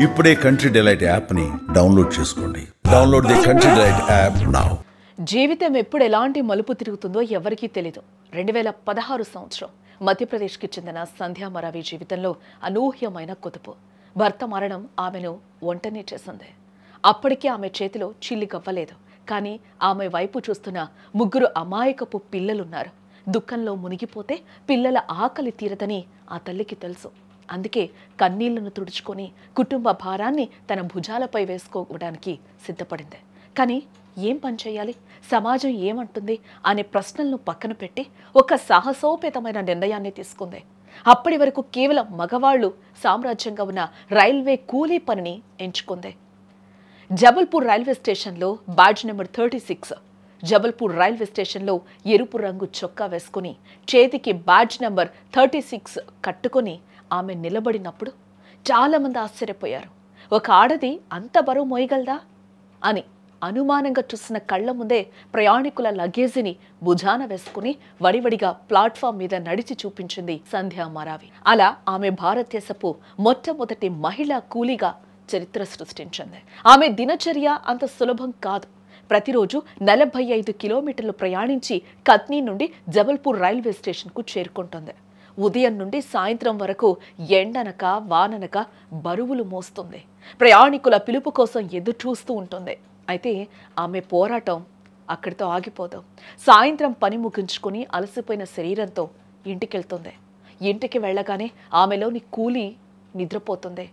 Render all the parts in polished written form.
ఇప్పుడే country delight యాప్ని download చేసుకోండి. Download the country delight app now. జీవితం ఎప్పుడు ఎలాంటి మలుపు తిరుగుతుందో ఎవరికీ తెలీదు. 2016 సంవత్సరం మధ్యప్రదేశ్కి చెందిన సంధ్యా మరావి జీవితంలో అనూహ్యమైన కుదుపు. భర్త మరణం ఆమెను ఒంటనే చేసింది. అప్పటికే ఆమె చేతిలో చిల్లి గవ్వలేదు. కానీ ఆమె వైపు చూస్తున్న ముగ్గురు అమాయకపు పిల్లలున్నారు. దుఃఖంలో మునిగిపోతే పిల్లల ఆకలి తీరదని ఆ తల్లికి తెలుసు. అందుకే కన్నీళ్లను తుడుచుకొని కుటుంబ భారాన్ని తన భుజాలపై వేసుకోవడానికి సిద్ధపడింది. కానీ ఏం పని చేయాలి, సమాజం ఏమంటుంది అనే ప్రశ్నలను పక్కన పెట్టి ఒక సాహసోపేతమైన నిర్ణయాన్ని తీసుకుంది. అప్పటి వరకు కేవలం మగవాళ్లు సామ్రాజ్యంగా ఉన్న రైల్వే కూలీ పనిని ఎంచుకుంది. జబల్పూర్ రైల్వే స్టేషన్లో బ్యాడ్జ్ నెంబర్ 36, జబల్పూర్ రైల్వే స్టేషన్లో ఎరుపు రంగు చొక్కా వేసుకుని చేతికి బ్యాడ్జ్ నెంబర్ 36 కట్టుకొని ఆమె నిలబడినప్పుడు చాలామంది ఆశ్చర్యపోయారు. ఒక ఆడది అంత బరువు మోయగలదా అని అనుమానంగా చూసిన కళ్ల ముందే ప్రయాణికుల లగేజీని భుజాన వేసుకుని వడివడిగా ప్లాట్ఫామ్ మీద నడిచి చూపించింది సంధ్యా మరావి. అలా ఆమె భారతదేశపు మొట్టమొదటి మహిళా కూలీగా చరిత్ర సృష్టించింది. ఆమె దినచర్య అంత సులభం కాదు. ప్రతిరోజు 45 కిలోమీటర్లు ప్రయాణించి కత్నీ నుండి జబల్పూర్ రైల్వే స్టేషన్కు చేరుకుంటుంది. ఉదయం నుండి సాయంత్రం వరకు ఎండనక వాననక బరువులు మోస్తుంది. ప్రయాణికుల పిలుపు కోసం ఎదురు చూస్తూ ఉంటుంది. అయితే ఆమె పోరాటం అక్కడితో ఆగిపోదు. సాయంత్రం పని ముగించుకుని అలసిపోయిన శరీరంతో ఇంటికెళ్తుంది. ఇంటికి వెళ్ళగానే ఆమెలోని కూలి నిద్రపోతుంది.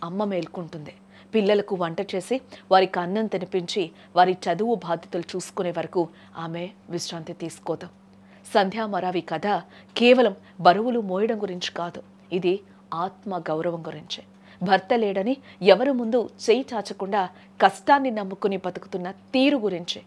అమ్మ మేల్కుంటుంది. పిల్లలకు వంట చేసి వారికి అన్నం తినిపించి వారి చదువు బాధ్యతలు చూసుకునే వరకు ఆమె విశ్రాంతి తీసుకోదు. సంధ్యా మరావి కథ కేవలం బరువులు మోయడం గురించి కాదు. ఇది ఆత్మ గౌరవం గురించి. భర్త లేడని ఎవరి ముందు చేయి చాచకుండా కష్టాన్ని నమ్ముకుని బతుకుతున్న తీరు గురించి.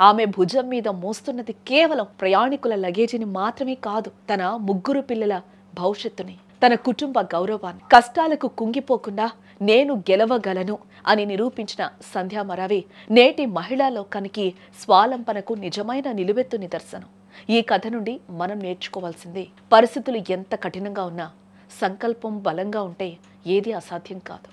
ఆమె భుజం మీద మోస్తున్నది కేవలం ప్రయాణికుల లగేజీని మాత్రమే కాదు, తన ముగ్గురు పిల్లల భవిష్యత్తుని, తన కుటుంబ గౌరవాన్ని. కష్టాలకు కుంగిపోకుండా నేను గెలవగలను అని నిరూపించిన సంధ్యా మరావి నేటి మహిళా లోకానికి స్వాలంబనకు నిజమైన నిలువెత్తు నిదర్శనం. ఈ కథ నుండి మనం నేర్చుకోవాల్సింది, పరిస్థితులు ఎంత కఠినంగా ఉన్నా సంకల్పం బలంగా ఉంటే ఏది అసాధ్యం కాదు.